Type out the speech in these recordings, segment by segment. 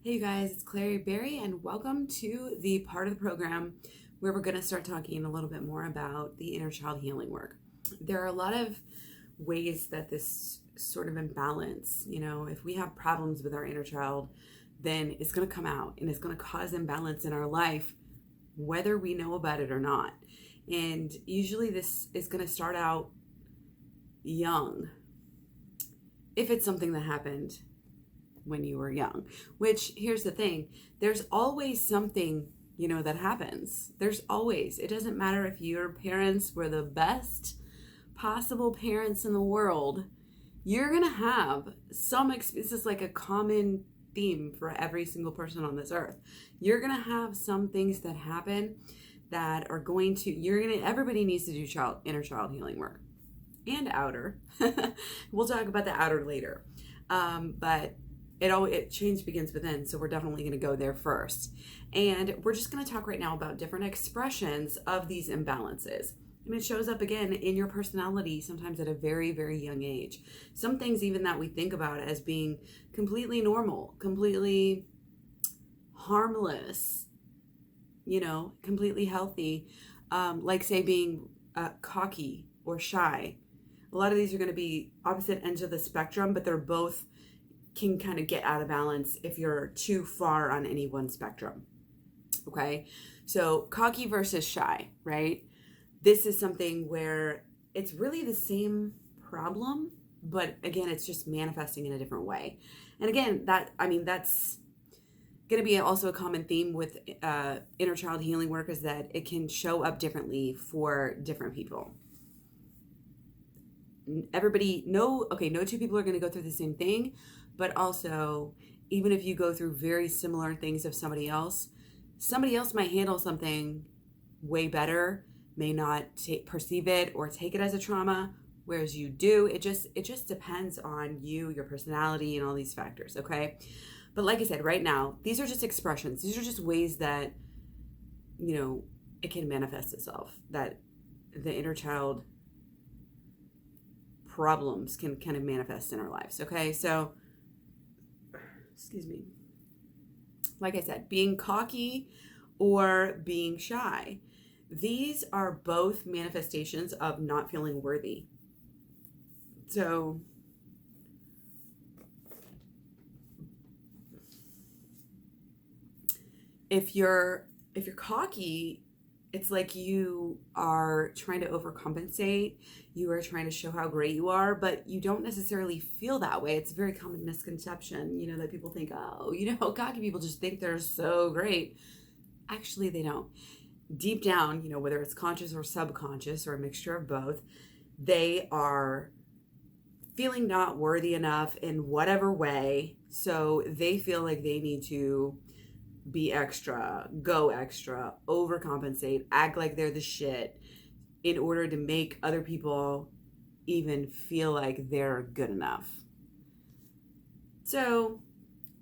Hey you guys, it's KlaireeBerry and welcome to the part of the program where we're going to start talking a little bit more about the inner child healing work. There are a lot of ways that this sort of imbalance, if we have problems with our inner child, then it's going to come out and it's going to cause imbalance in our life, whether we know about it or not. And usually this is going to start out young, if it's something that happened when you were young, which here's the thing, there's always something, that happens. There's always, it doesn't matter if your parents were the best possible parents in the world, you're going to have this is like a common theme for every single person on this earth. You're going to have some things that happen that are everybody needs to do inner child healing work and outer. We'll talk about the outer later. But change begins within, so we're definitely going to go there first. And we're just going to talk right now about different expressions of these imbalances. And it shows up again in your personality, sometimes at a very, very young age. Some things even that we think about as being completely normal, completely harmless, completely healthy, like say being cocky or shy. A lot of these are going to be opposite ends of the spectrum, but they're both can kind of get out of balance if you're too far on any one spectrum. Okay, so cocky versus shy, right? This is something where it's really the same problem, but again, it's just manifesting in a different way. And again, that's going to be also a common theme with inner child healing work, is that it can show up differently for different people. No two people are going to go through the same thing, but also even if you go through very similar things of somebody else might handle something way better, may not perceive it or take it as a trauma, whereas you do. It just depends on you, your personality, and all these factors. Okay, but like I said, right now these are just expressions. These are just ways that it can manifest itself, that the inner child problems can kind of manifest in our lives. Okay, so excuse me, like I said, being cocky or being shy, these are both manifestations of not feeling worthy. So if you're cocky, it's like you are trying to overcompensate. You are trying to show how great you are, but you don't necessarily feel that way. It's a very common misconception, that people think, cocky people just think they're so great. Actually, they don't. Deep down, whether it's conscious or subconscious or a mixture of both, they are feeling not worthy enough in whatever way. So they feel like they need to be extra, go extra, overcompensate, act like they're the shit in order to make other people even feel like they're good enough. So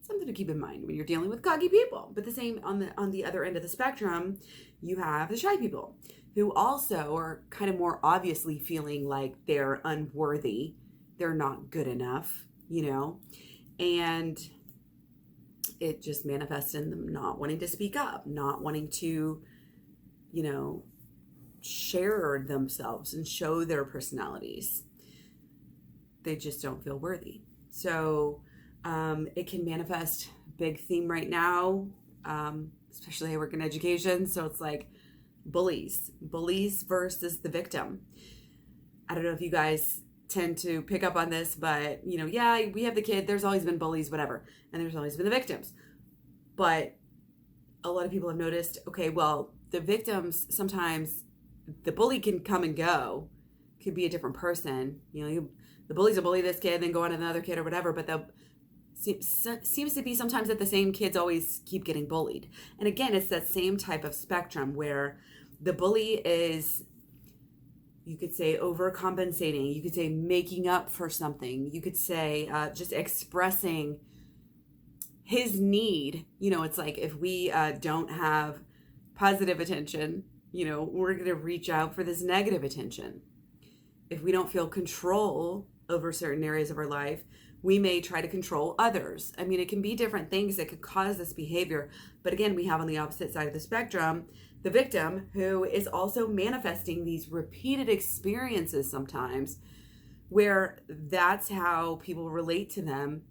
something to keep in mind when you're dealing with cocky people. But the same on the other end of the spectrum, you have the shy people who also are kind of more obviously feeling like they're unworthy, they're not good enough, and it just manifests in them not wanting to speak up, not wanting to, share themselves and show their personalities. They just don't feel worthy. So it can manifest, big theme right now, especially I work in education. So it's like bullies versus the victim. I don't know if you guys tend to pick up on this, but we have the kid, there's always been bullies, whatever, and there's always been the victims. But a lot of people have noticed, okay, well, the victims, sometimes the bully can come and go, could be a different person. The bullies will bully this kid, then go on to another kid or whatever, but seems to be sometimes that the same kids always keep getting bullied. And again, it's that same type of spectrum where the bully is, you could say, overcompensating. You could say making up for something. You could say just expressing his need. It's like if we don't have positive attention, we're going to reach out for this negative attention. If we don't feel control over certain areas of our life, We may try to control others. I mean, it can be different things that could cause this behavior. But again, we have on the opposite side of the spectrum the victim, who is also manifesting these repeated experiences sometimes where that's how people relate to them.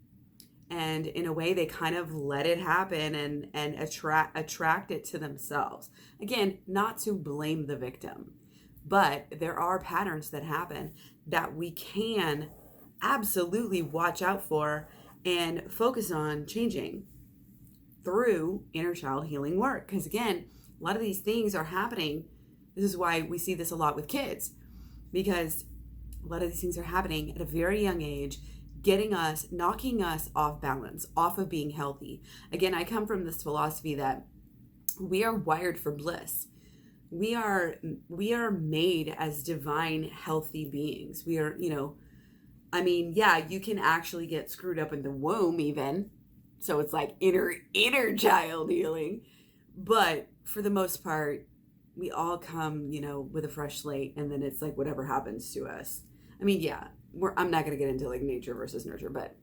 And in a way, they kind of let it happen and attract it to themselves. Again, not to blame the victim, but there are patterns that happen that we can absolutely watch out for and focus on changing through inner child healing work. Because again, a lot of these things are happening. This is why we see this a lot with kids, because a lot of these things are happening at a very young age, knocking us off balance, off of being healthy. Again, I come from this philosophy that we are wired for bliss. We are made as divine, healthy beings. We are, you can actually get screwed up in the womb even. So it's like inner child healing. But for the most part, we all come, with a fresh slate, and then it's like whatever happens to us. I mean, yeah, I'm not going to get into like nature versus nurture, but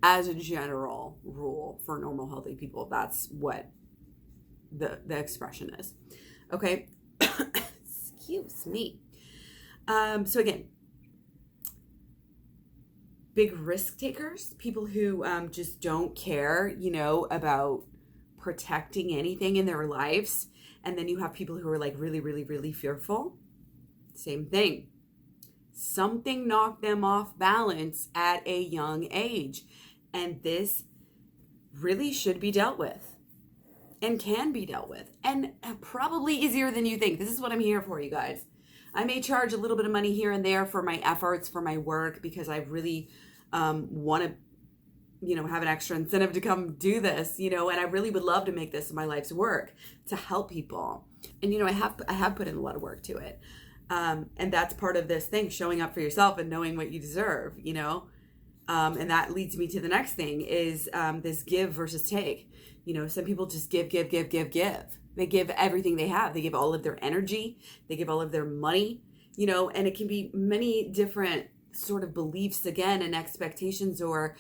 as a general rule for normal, healthy people, that's what the expression is. Okay. Excuse me. So again, big risk takers, people who just don't care, about protecting anything in their lives. And then you have people who are like really, really, really fearful. Same thing. Something knocked them off balance at a young age. And this really should be dealt with and can be dealt with, and probably easier than you think. This is what I'm here for, you guys. I may charge a little bit of money here and there for my efforts, for my work, because I really want to, have an extra incentive to come do this, and I really would love to make this my life's work to help people. And, I have put in a lot of work to it. And that's part of this thing, showing up for yourself and knowing what you deserve, and that leads me to the next thing is this give versus take. Some people just give. They give everything they have. They give all of their energy. They give all of their money, and it can be many different sort of beliefs again and expectations or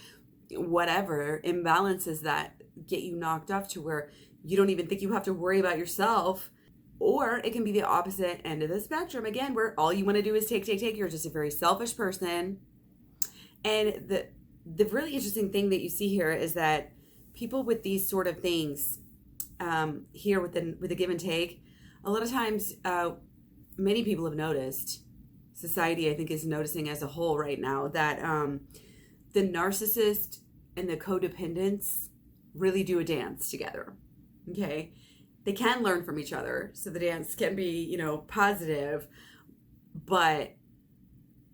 whatever imbalances that get you knocked off to where you don't even think you have to worry about yourself. Or it can be the opposite end of the spectrum again, where all you want to do is take. You're just a very selfish person. And the really interesting thing that you see here is that people with these sort of things here with the give and take, a lot of times many people have noticed, society I think is noticing as a whole right now, that the narcissist and the codependents really do a dance together. Okay, they can learn from each other, so the dance can be positive, but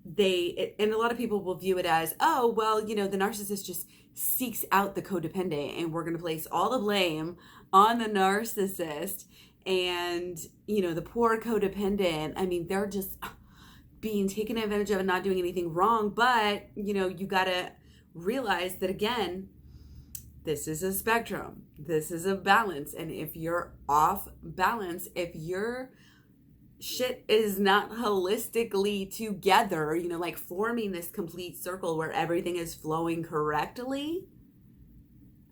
and a lot of people will view it as, oh, well, the narcissist just seeks out the codependent, and we're going to place all the blame on the narcissist, and the poor codependent, I mean, they're just being taken advantage of and not doing anything wrong. But you got to realize that, again, this is a spectrum, this is a balance, and if you're off balance, if your shit is not holistically together, like forming this complete circle where everything is flowing correctly.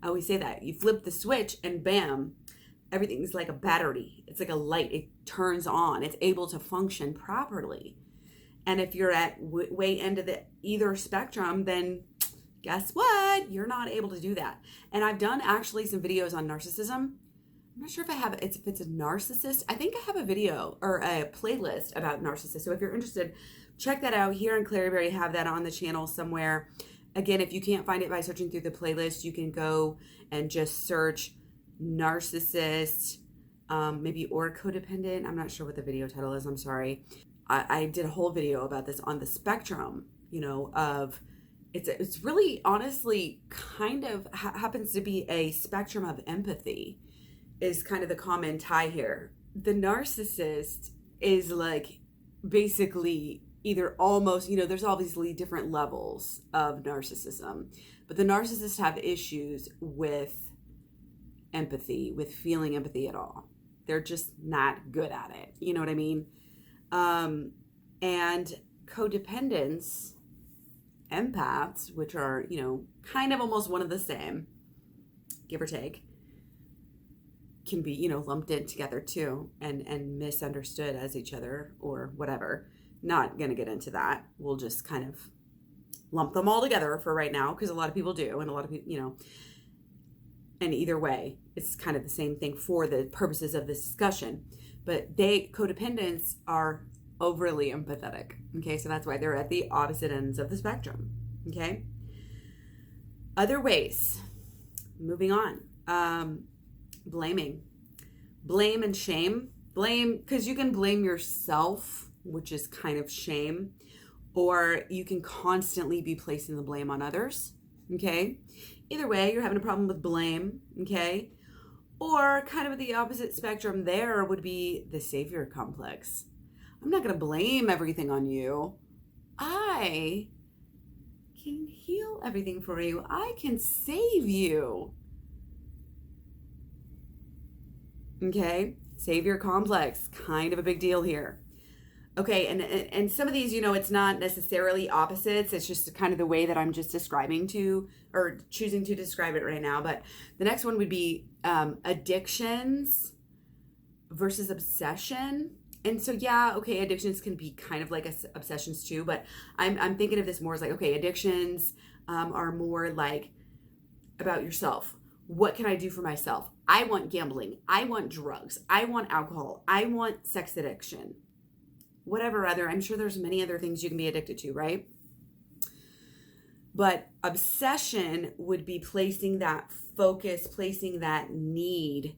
I always say that. You flip the switch and bam, everything's like a battery. It's like a light. It turns on. It's able to function properly. And if you're at way end of the either spectrum, then guess what? You're not able to do that. And I've done actually some videos on narcissism. I'm not sure if it's a narcissist. I think I have a video or a playlist about narcissists. So if you're interested, check that out. Here on KlaireeBerry, have that on the channel somewhere. Again, if you can't find it by searching through the playlist, you can go and just search narcissist, maybe, or codependent. I'm not sure what the video title is. I'm sorry. I did a whole video about this on the spectrum, of it's really honestly kind of happens to be a spectrum of empathy is kind of the common tie here. The narcissist is like basically either almost, there's obviously different levels of narcissism, but the narcissists have issues with empathy, with feeling empathy at all. They're just not good at it. You know what I mean? And codependence empaths, which are, kind of almost one of the same, give or take, can be, lumped in together too and misunderstood as each other or whatever. Not going to get into that. We'll just kind of lump them all together for right now, because a lot of people do, and a lot of people, and either way, it's kind of the same thing for the purposes of this discussion. But codependents are overly empathetic. Okay, so that's why they're at the opposite ends of the spectrum. Okay. Other ways. Moving on. Blaming. Blame and shame. Blame, because you can blame yourself, which is kind of shame, or you can constantly be placing the blame on others. Okay. Either way, you're having a problem with blame. Okay. Or kind of the opposite spectrum there would be the savior complex. I'm not going to blame everything on you. I can heal everything for you. I can save you. Okay, savior complex, kind of a big deal here. Okay, and some of these, it's not necessarily opposites. It's just kind of the way that I'm just describing to, or choosing to describe it right now. But the next one would be addictions versus obsession. And so, yeah, okay, addictions can be kind of like obsessions too, but I'm thinking of this more as like, okay, addictions are more like about yourself. What can I do for myself? I want gambling. I want drugs. I want alcohol. I want sex addiction. Whatever other, I'm sure there's many other things you can be addicted to, right? But obsession would be placing that focus, placing that need,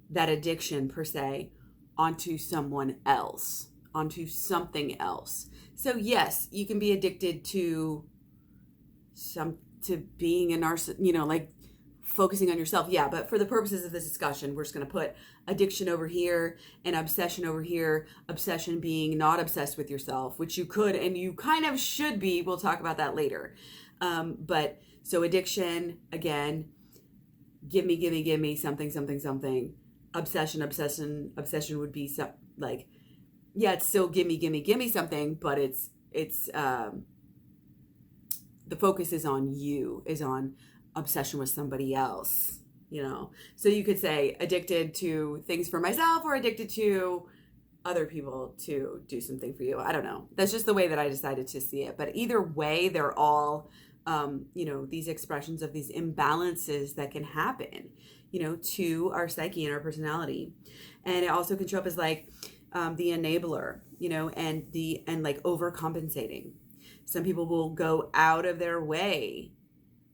that addiction per se, onto someone else, onto something else. So yes, you can be addicted to being a narcissist, like focusing on yourself. Yeah, but for the purposes of this discussion, we're just going to put addiction over here and obsession over here. Obsession being not obsessed with yourself, which you could and you kind of should be. We'll talk about that later. But so addiction, again, give me something. Obsession would be like, yeah, it's still give me something, but it's the focus is on you, is on obsession with somebody else, So you could say addicted to things for myself or addicted to other people to do something for you. I don't know. That's just the way that I decided to see it. But either way, they're all, these expressions of these imbalances that can happen, to our psyche and our personality. And it also can show up as like the enabler, and like overcompensating. Some people will go out of their way.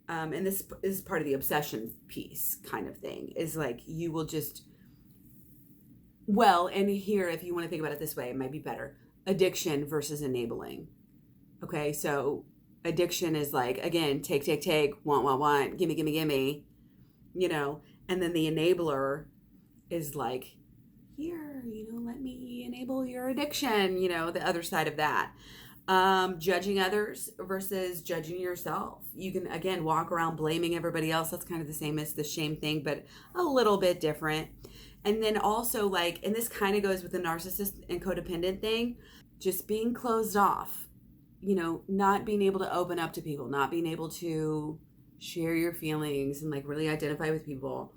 And this is part of the obsession piece kind of thing, is like you will just, and here, if you want to think about it this way, it might be better. Addiction versus enabling. Okay, so addiction is like, again, take, want, gimme, and then the enabler is like, here, let me enable your addiction, the other side of that. Judging others versus judging yourself. You can, again, walk around blaming everybody else. That's kind of the same as the shame thing, but a little bit different. And then also like, and this kind of goes with the narcissist and codependent thing, just being closed off, not being able to open up to people, not being able to share your feelings and like really identify with people,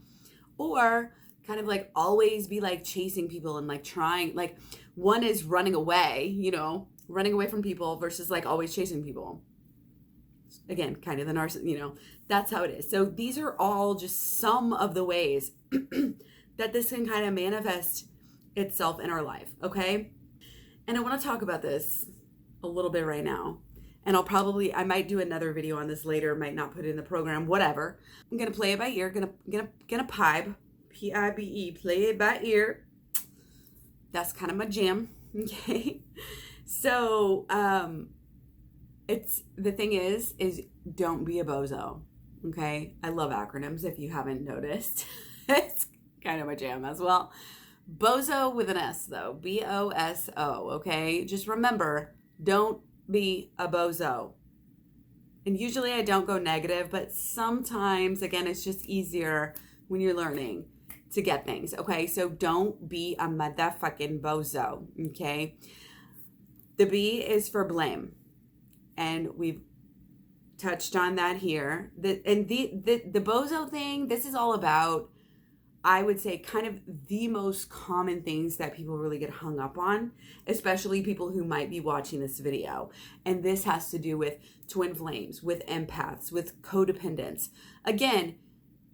or kind of like always be like chasing people and like trying, like one is running away, running away from people versus like always chasing people. Again, kind of the narcissist, that's how it is. So these are all just some of the ways that this can kind of manifest itself in our life, okay? And I want to talk about this a little bit right now. And I might do another video on this later, might not put it in the program, whatever. I'm going to play it by ear, gonna pibe, P-I-B-E, play it by ear. That's kind of my jam, okay? So, the thing is don't be a bozo, okay? I love acronyms if you haven't noticed. It's kind of my jam as well. Bozo with an S though, B-O-S-O, okay? Just remember, don't be a bozo. And usually I don't go negative, but sometimes, again, it's just easier when you're learning to get things, okay? So don't be a motherfucking bozo, okay? The B is for blame. And we've touched on that here. The bozo thing, this is all about, I would say, kind of the most common things that people really get hung up on, especially people who might be watching this video. And this has to do with twin flames, with empaths, with codependents. Again,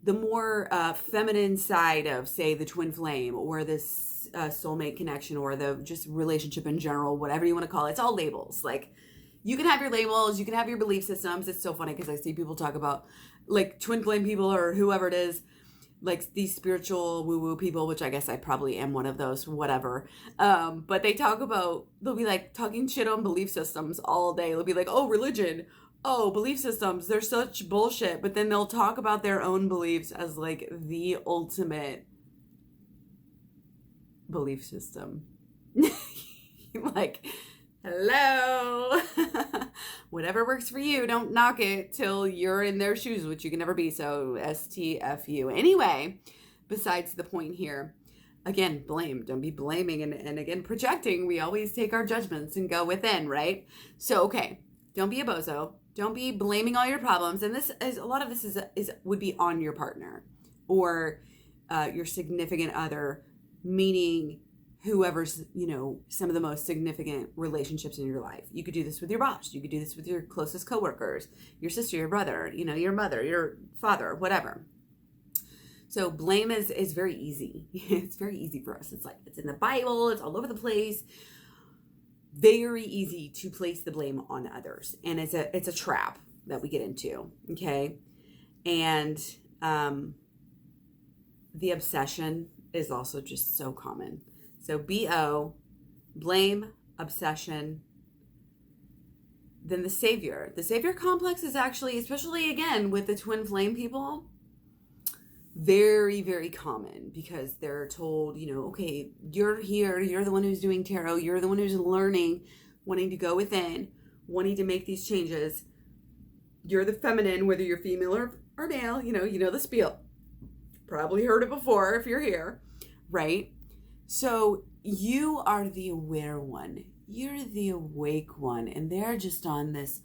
the more feminine side of, say, the twin flame or this soulmate connection or the just relationship in general, whatever you want to call it, it's all labels. Like, you can have your labels, you can have your belief systems. It's so funny because I see people talk about like twin flame people or whoever it is, like these spiritual woo-woo people, which I guess I probably am one of those, whatever. But they talk about, they'll be like talking shit on belief systems all day. They'll be like, oh, religion, oh, belief systems, they're such bullshit. But then they'll talk about their own beliefs as like the ultimate belief system. Like, hello. Whatever works for you, don't knock it till you're in their shoes, which you can never be. So STFU. Anyway, besides the point here, again, blame. Don't be blaming and again, projecting. We always take our judgments and go within, right? So, okay, don't be a bozo. Don't be blaming all your problems. And this is, a lot of this would be on your partner or your significant other, meaning whoever's, some of the most significant relationships in your life. You could do this with your boss. You could do this with your closest coworkers, your sister, your brother, your mother, your father, whatever. So blame is very easy. It's very easy for us. It's like, it's in the Bible. It's all over the place. Very easy to place the blame on others. And it's a trap that we get into. Okay. And the obsession is also just so common. So BO, blame, obsession. Then the savior. The savior complex is actually, especially again with the twin flame people, very, very common because they're told, okay, you're here, you're the one who's doing tarot, you're the one who's learning, wanting to go within, wanting to make these changes. You're the feminine, whether you're female or male, you know the spiel. Probably heard it before if you're here, right? So you are the aware one. You're the awake one. And they're just on this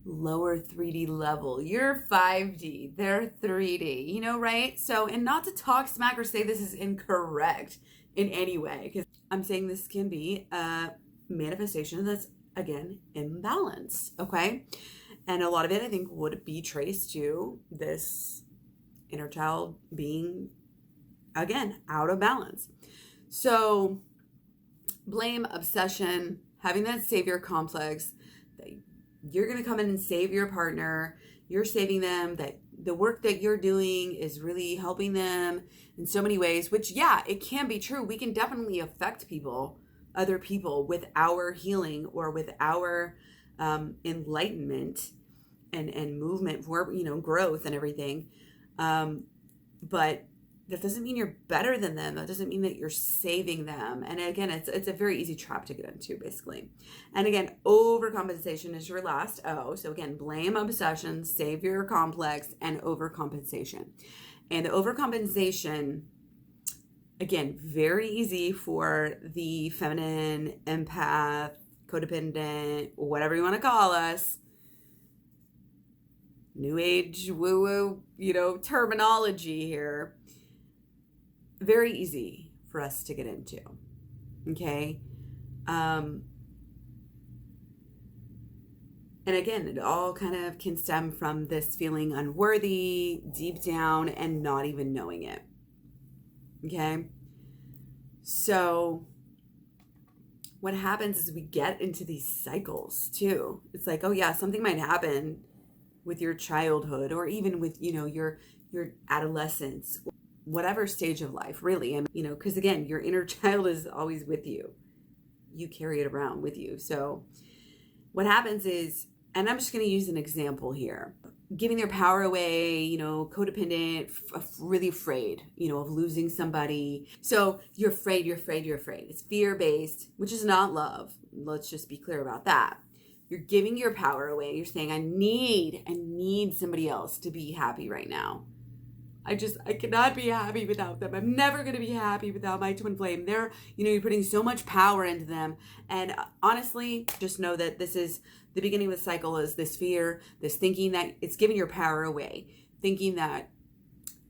lower 3D level. You're 5D. They're 3D. Right? So, and not to talk smack or say this is incorrect in any way, because I'm saying this can be a manifestation that's, again, imbalanced. Okay? And a lot of it, I think, would be traced to this inner child being, again, out of balance. So blame, obsession, having that savior complex, that you're going to come in and save your partner. You're saving them, that the work that you're doing is really helping them in so many ways, which, yeah, it can be true. We can definitely affect people, other people, with our healing or with our enlightenment and movement for, growth and everything. But that doesn't mean you're better than them. That doesn't mean that you're saving them. And again, it's a very easy trap to get into, basically. And again, overcompensation is your last O. So again, blame, obsession, savior complex, and overcompensation. And the overcompensation, again, very easy for the feminine, empath, codependent, whatever you want to call us. New age woo-woo, terminology here. Very easy for us to get into, okay? And again, it all kind of can stem from this feeling unworthy deep down and not even knowing it, okay? So what happens is we get into these cycles too. It's like, oh yeah, something might happen with your childhood or even with, your adolescence, whatever stage of life, really. And, because again, your inner child is always with you. You carry it around with you. So what happens is, and I'm just going to use an example here, giving their power away, codependent, really afraid, of losing somebody. So you're afraid. It's fear-based, which is not love. Let's just be clear about that. You're giving your power away. You're saying, I need somebody else to be happy right now. I cannot be happy without them. I'm never going to be happy without my twin flame. They're, you're putting so much power into them. And honestly, just know that this is the beginning of the cycle, is this fear, this thinking that it's giving your power away, thinking that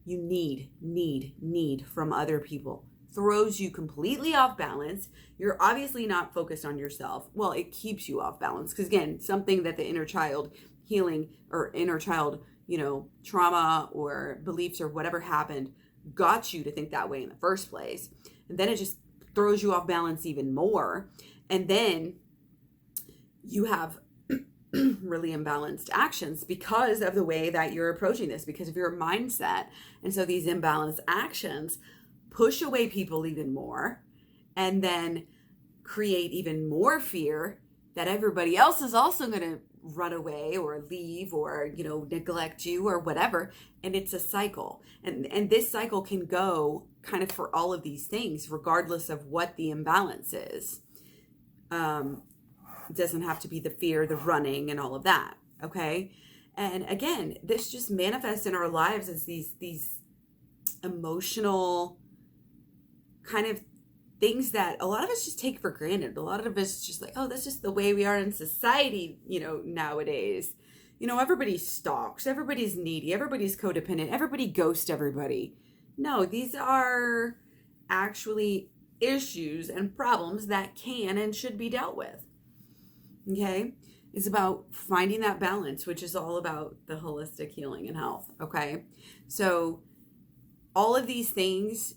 you need from other people, throws you completely off balance. You're obviously not focused on yourself. Well, it keeps you off balance because, again, something that the inner child healing or inner child, trauma or beliefs or whatever happened got you to think that way in the first place. And then it just throws you off balance even more. And then you have really imbalanced actions because of the way that you're approaching this, because of your mindset. And so these imbalanced actions push away people even more and then create even more fear that everybody else is also going to run away or leave or, neglect you or whatever. And it's a cycle. And this cycle can go kind of for all of these things, regardless of what the imbalance is. It doesn't have to be the fear, the running, and all of that. Okay. And again, this just manifests in our lives as these emotional kind of things that a lot of us just take for granted. A lot of us just like, oh, that's just the way we are in society, nowadays. Everybody stalks, everybody's needy, everybody's codependent, everybody ghosts everybody. No, these are actually issues and problems that can and should be dealt with. Okay? It's about finding that balance, which is all about the holistic healing and health. Okay? So all of these things,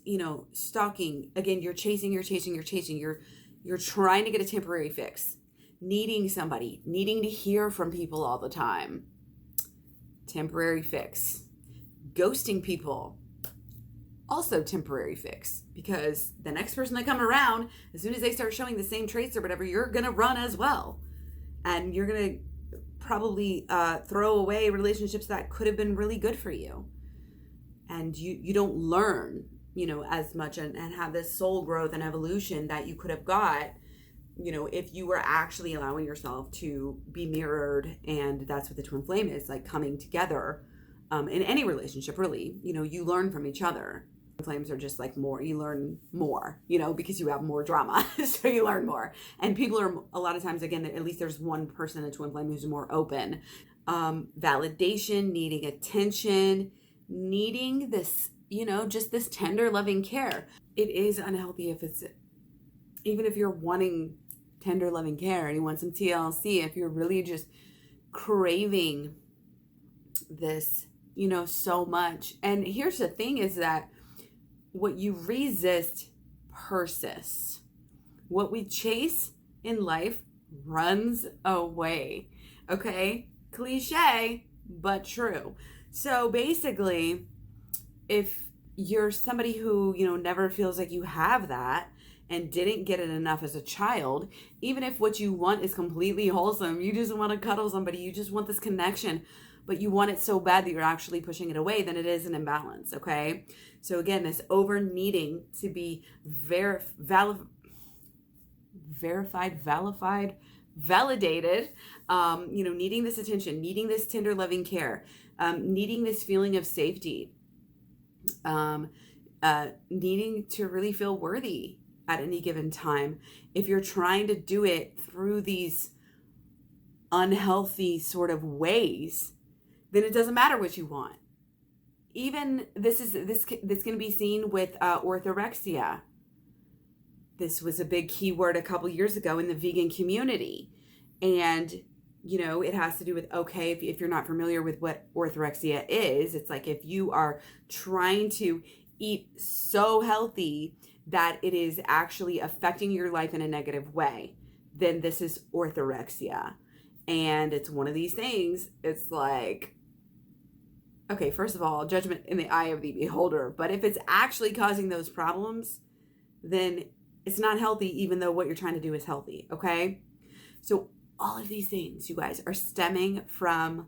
stalking, again, you're chasing, you're trying to get a temporary fix, needing somebody, needing to hear from people all the time. Temporary fix. Ghosting people. Also temporary fix, because the next person that come around, as soon as they start showing the same traits or whatever, you're going to run as well. And you're going to probably throw away relationships that could have been really good for you. And you don't learn, as much and have this soul growth and evolution that you could have got, if you were actually allowing yourself to be mirrored. And that's what the twin flame is, like coming together in any relationship, really. You learn from each other. Flames are just like more, you learn more, because you have more drama. So you learn more. And people are a lot of times, again, at least there's one person in a twin flame who's more open. Validation, needing attention, needing this, just this tender, loving care. It is unhealthy even if you're wanting tender, loving care and you want some TLC, if you're really just craving this, so much. And here's the thing is that what you resist persists. What we chase in life runs away. Okay? Cliche, but true. So basically, if you're somebody who, never feels like you have that and didn't get it enough as a child, even if what you want is completely wholesome, you just want to cuddle somebody, you just want this connection, but you want it so bad that you're actually pushing it away, then it is an imbalance, okay? So again, this over needing to be validated, needing this attention, needing this tender, loving care, needing this feeling of safety, needing to really feel worthy at any given time. If you're trying to do it through these unhealthy sort of ways, then it doesn't matter what you want. Even this can be seen with orthorexia. This was a big keyword a couple years ago in the vegan community. And, it has to do with, okay, if you're not familiar with what orthorexia is, it's like if you are trying to eat so healthy that it is actually affecting your life in a negative way, then this is orthorexia. And it's one of these things, it's like, okay, first of all, judgment in the eye of the beholder. But if it's actually causing those problems, then it's not healthy, even though what you're trying to do is healthy, okay? So all of these things, you guys, are stemming from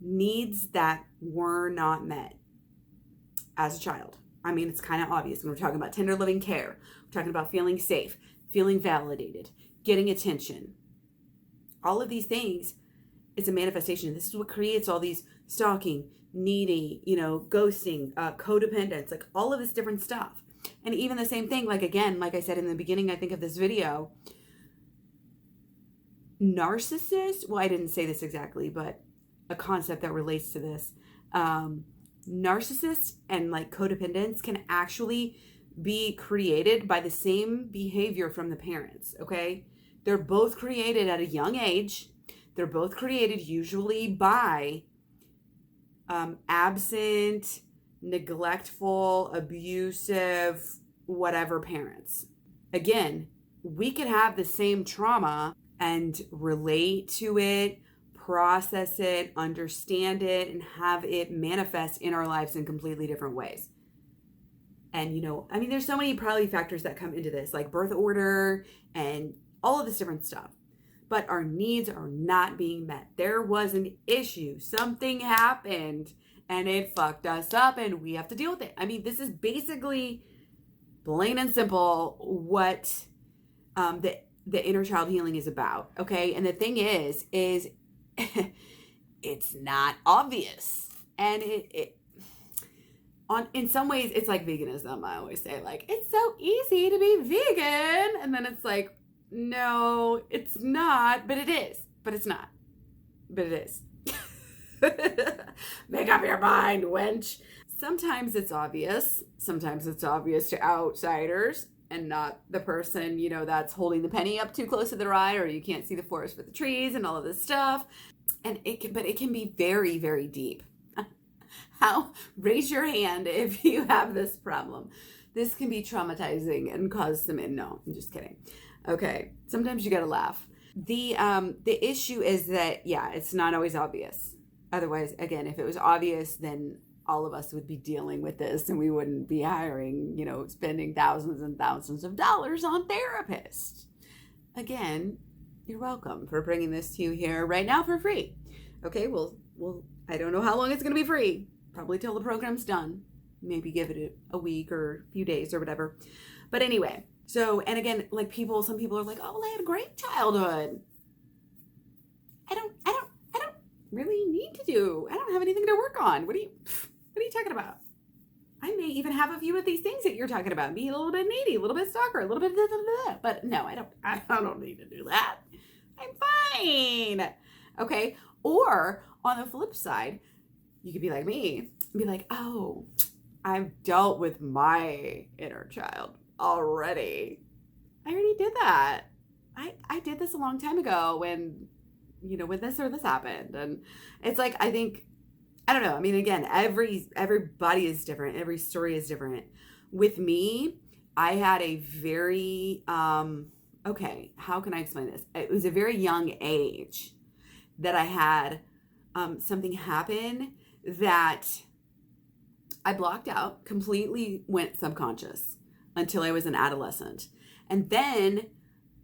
needs that were not met as a child. I mean, it's kind of obvious when we're talking about tender, loving care. We're talking about feeling safe, feeling validated, getting attention. All of these things, it's a manifestation. This is what creates all these stalking, needy, ghosting, codependence, like all of this different stuff. And even the same thing, like again, like I said in the beginning, I think of this video, narcissist, well, I didn't say this exactly, but a concept that relates to this. Narcissists and like codependence can actually be created by the same behavior from the parents, okay? They're both created at a young age. They're both created usually by absent, neglectful, abusive, whatever parents. Again, we could have the same trauma and relate to it, process it, understand it, and have it manifest in our lives in completely different ways. And, there's so many probably factors that come into this, like birth order and all of this different stuff. But our needs are not being met. There was an issue. Something happened and it fucked us up and we have to deal with it. This is basically plain and simple what the inner child healing is about, okay? And the thing is it's not obvious. And in some ways, it's like veganism. I always say, like, it's so easy to be vegan. And then it's like, no, it's not, but it is. But it's not. But it is. Make up your mind, wench. Sometimes it's obvious. Sometimes it's obvious to outsiders and not the person, that's holding the penny up too close to their eye, or you can't see the forest for the trees and all of this stuff. And it can be very, very deep. Raise your hand if you have this problem. This can be traumatizing and cause some, no, I'm just kidding. Okay. Sometimes you got to laugh. The issue is that, yeah, it's not always obvious. Otherwise, again, if it was obvious, then all of us would be dealing with this and we wouldn't be hiring, spending thousands and thousands of dollars on therapists. Again, you're welcome for bringing this to you here right now for free. Okay, well, I don't know how long it's going to be free. Probably till the program's done. Maybe give it a week or a few days or whatever. But anyway, so, and again, like some people are like, oh, well, I had a great childhood. I don't really need to I don't have anything to work on. What are you talking about? I may even have a few of these things that you're talking about. Be a little bit needy, a little bit stalker, a little bit blah, blah, blah. But no, I don't need to do that. I'm fine. Okay. Or on the flip side, you could be like me and be like, oh, I've dealt with my inner child already. I already did that. I did this a long time ago when this or this happened. And it's like, I don't know. Again, everybody is different. Every story is different. With me, I had a very, okay, how can I explain this? It was a very young age that I had something happen that I blocked out, completely went subconscious until I was an adolescent. And then,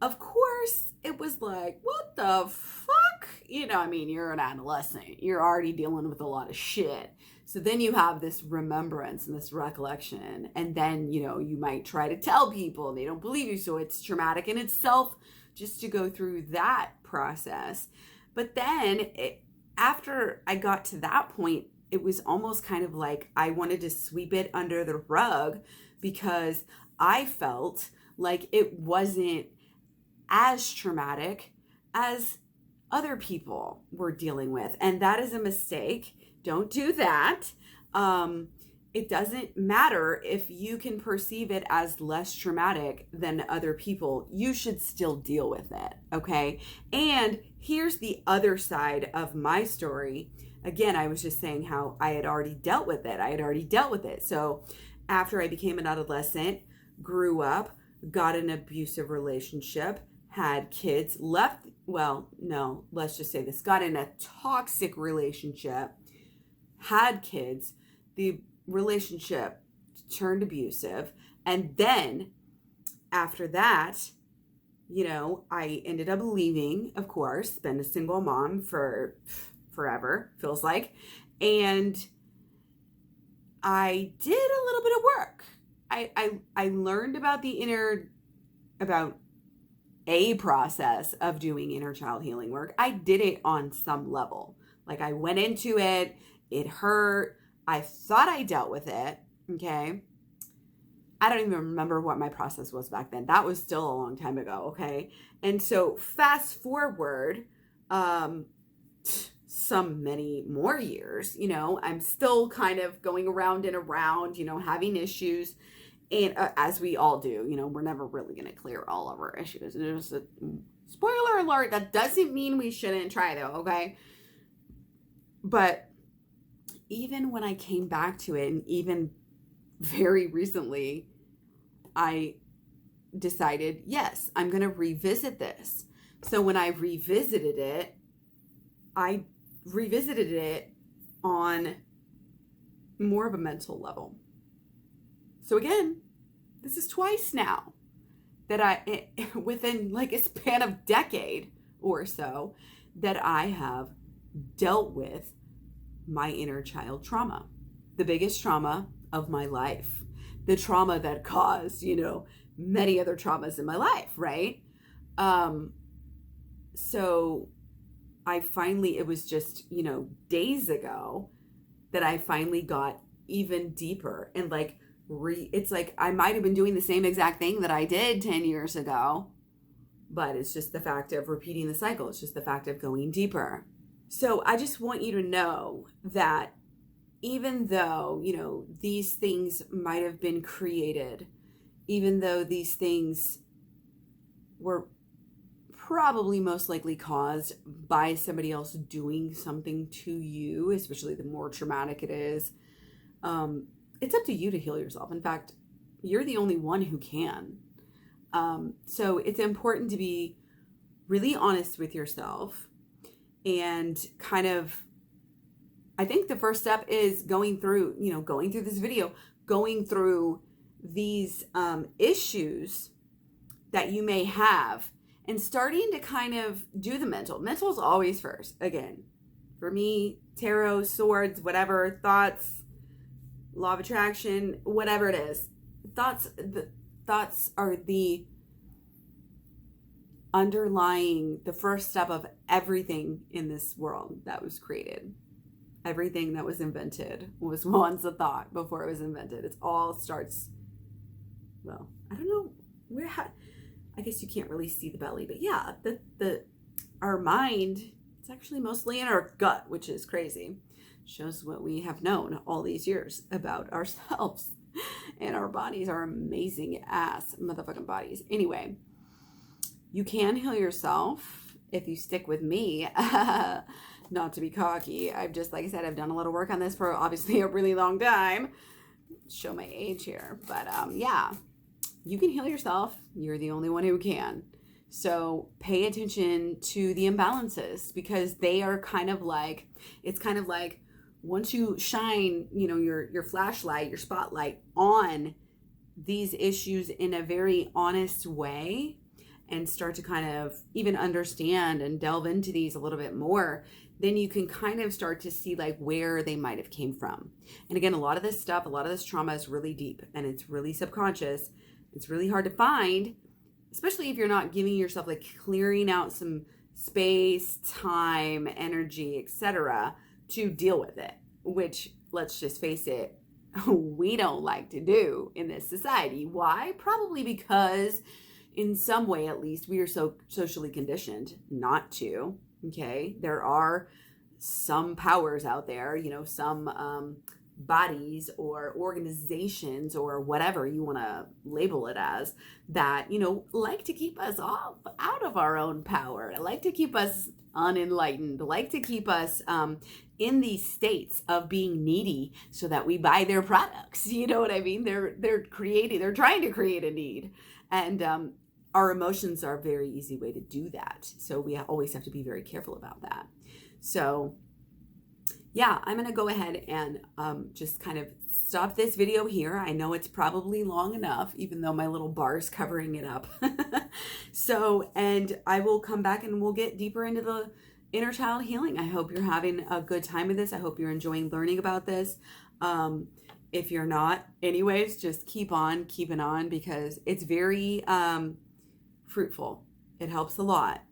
of course, it was like, what the fuck? You're an adolescent. You're already dealing with a lot of shit. So then you have this remembrance and this recollection. And then, you might try to tell people and they don't believe you. So it's traumatic in itself just to go through that process. But then after I got to that point, it was almost kind of like I wanted to sweep it under the rug because I felt like it wasn't as traumatic as other people were dealing with. And that is a mistake. Don't do that. It doesn't matter if you can perceive it as less traumatic than other people. You should still deal with it, okay? And here's the other side of my story. Again, I was just saying how I had already dealt with it. So after I became an adolescent, grew up, got an abusive relationship, had kids, left, let's just say this, got in a toxic relationship, had kids, the relationship turned abusive, and then after that, I ended up leaving, of course, been a single mom for forever, feels like, and I did a little bit of work. I learned about about a process of doing inner child healing work. I did it on some level. Like I went into it It hurt. I thought I dealt with it. Okay. I don't even remember what my process was back then. That was still a long time ago. Okay. And so fast forward, some many more years, I'm still kind of going around and around, having issues. And as we all do, we're never really going to clear all of our issues. And there's a spoiler alert. That doesn't mean we shouldn't try though. Okay. But even when I came back to it, and even very recently, I decided, yes, I'm going to revisit this. So when I revisited it on more of a mental level. So again, this is twice now that within like a span of decade or so, that I have dealt with my inner child trauma, the biggest trauma of my life, the trauma that caused, many other traumas in my life, right? So it was just, days ago that I finally got even deeper and it's like I might have been doing the same exact thing that I did 10 years ago, but it's just the fact of repeating the cycle. It's just the fact of going deeper. So I just want you to know that even though, these things might have been created, even though these things were probably most likely caused by somebody else doing something to you, especially the more traumatic it is, it's up to you to heal yourself. In fact, you're the only one who can. So it's important to be really honest with yourself and kind of, I think the first step is going through this video, going through these issues that you may have and starting to kind of do the mental. Mental is always first. Again, for me, tarot, swords, whatever, thoughts, law of attraction, whatever it is. Thoughts are the underlying, the first step of everything in this world that was created. Everything that was invented was once a thought before it was invented. It all starts, well, I don't know I guess you can't really see the belly, but yeah, our mind, it's actually mostly in our gut, which is crazy. Shows what we have known all these years about ourselves and our bodies, our amazing ass motherfucking bodies. Anyway, you can heal yourself if you stick with me. Not to be cocky. Like I said, I've done a little work on this for obviously a really long time. Show my age here. But yeah, you can heal yourself. You're the only one who can. So pay attention to the imbalances because they are it's kind of like once you shine, your flashlight, your spotlight on these issues in a very honest way and start to kind of even understand and delve into these a little bit more, then you can kind of start to see where they might have came from. And again, a lot of this trauma is really deep and it's really subconscious. It's really hard to find, especially if you're not giving yourself clearing out some space, time, energy, etc. to deal with it, which, let's just face it, we don't like to do in this society. Why? Probably because in some way, at least, we are so socially conditioned not to. Okay, there are some powers out there, some bodies or organizations or whatever you want to label it as that, like to keep us all out of our own power, like to keep us unenlightened, like to keep us in these states of being needy so that we buy their products. You know what I mean? They're trying to create a need. And our emotions are a very easy way to do that. So we always have to be very careful about that. So yeah, I'm going to go ahead and just kind of stop this video here. I know it's probably long enough, even though my little bar is covering it up. And I will come back and we'll get deeper into the inner child healing. I hope you're having a good time with this. I hope you're enjoying learning about this. If you're not, anyways, just keep on keeping on because it's very fruitful. It helps a lot.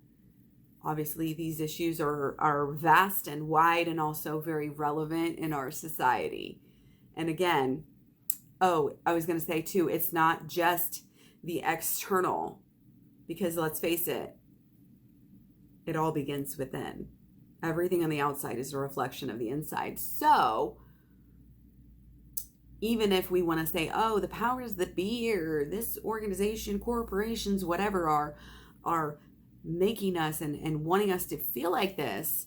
obviously these issues are vast and wide and also very relevant in our society. And again, oh, I was going to say too, it's not just the external, because let's face it, it all begins within. Everything on the outside is a reflection of the inside. So even if we want to say, oh, the powers that be or this organization, corporations, whatever are making us and wanting us to feel like this,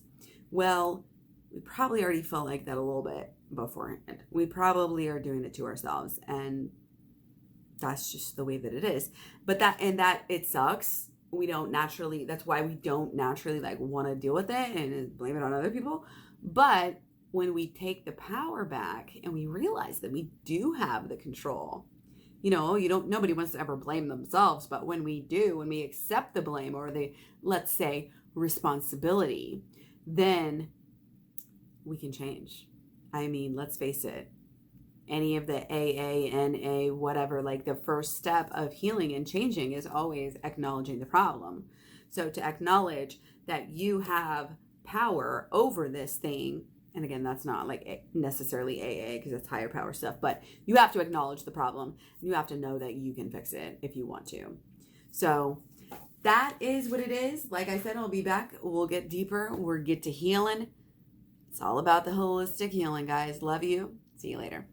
well, we probably already felt like that a little bit beforehand. We probably are doing it to ourselves, and that's just the way that it is. But that it sucks. We don't naturally, that's why we don't naturally like want to deal with it and blame it on other people. But when we take the power back and we realize that we do have the control, nobody wants to ever blame themselves, but when we do, when we accept the blame or the, let's say, responsibility, then we can change. I mean, let's face it, any of the AA, NA, whatever, like the first step of healing and changing is always acknowledging the problem. So to acknowledge that you have power over this thing, and again, that's not like necessarily AA because it's higher power stuff, but you have to acknowledge the problem. And you have to know that you can fix it if you want to. So that is what it is. Like I said, I'll be back. We'll get deeper. We'll get to healing. It's all about the holistic healing, guys. Love you. See you later.